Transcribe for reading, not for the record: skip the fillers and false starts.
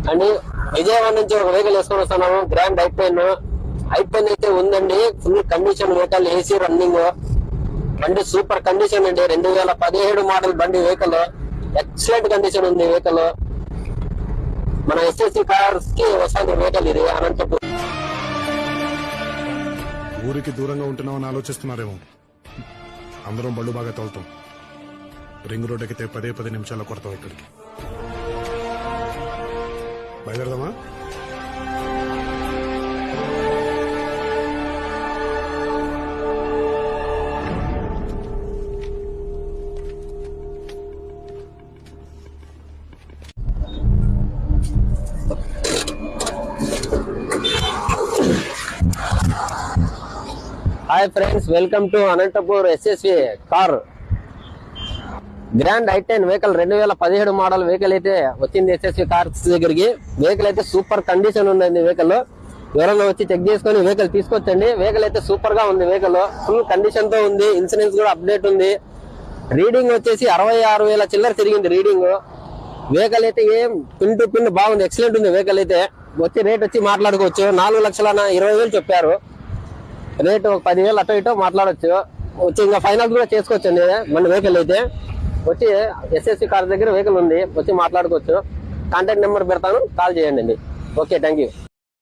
And Vijayawada నుంచి ఒక vehicle వేసుకొని వస్తున్నాము. గ్రాండ్ ఐపెన్ అయితే ఉందండి. Full condition vehicle, AC running బండి, సూపర్ కండిషన్ అండి. 2017 మోడల్ బండి. వెహికల్ ఎక్సలెంట్ కండిషన్ ఉంది. వెహికల్ మన ఎస్ఎస్సి కార్స్ కి వస్తుంది వెహికల్ ఇది. అనంతపురం ఊరికి దూరంగా ఉంటున్నామని ఆలోచిస్తున్నారేమో. అందరం బళ్ళు బాగా తోలుతాం. రింగ్ రోడ్ ఎక్కితే 10 నిమిషాల్లో కొడతాం. ఇక్కడికి బయలుదేరదామా? Hi friends, welcome to Anantapur SSV car. Grand ఐ10 వెహికల్ 2017 మోడల్ వెహికల్ అయితే వచ్చింది ఎస్ఎస్వి కార్స్ దగ్గరికి. వెహికల్ అయితే సూపర్ కండిషన్ ఉందండి. వెహికల్ ఎవరైనా వచ్చి చెక్ చేసుకుని వెహికల్ తీసుకొచ్చండి. వెహికల్ అయితే సూపర్ గా ఉంది. వెహికల్ ఫుల్ కండిషన్ తో ఉంది. ఇన్సూరెన్స్ కూడా అప్డేట్ ఉంది. రీడింగ్ వచ్చేసి 66,000 చిల్లర తిరిగింది రీడింగ్. వెహికల్ అయితే ఏం పిన్ టు పిన్ బాగుంది. ఎక్సలెంట్ ఉంది. వెహికల్ అయితే వచ్చి రేట్ వచ్చి మాట్లాడుకోవచ్చు. 4,20,000 చెప్పారు. రేటు 10,000 అటో ఇటో మాట్లాడచ్చు. వచ్చి ఇంకా ఫైనల్ కూడా చేసుకోవచ్చండి. మన వెహికల్ అయితే వచ్చి ఎస్ఎస్సి కార్ దగ్గర వెహికల్ ఉంది. వచ్చి మాట్లాడుకోవచ్చు. కాంటాక్ట్ నెంబర్ పెడతాను, కాల్ చేయండి. Okay, thank you.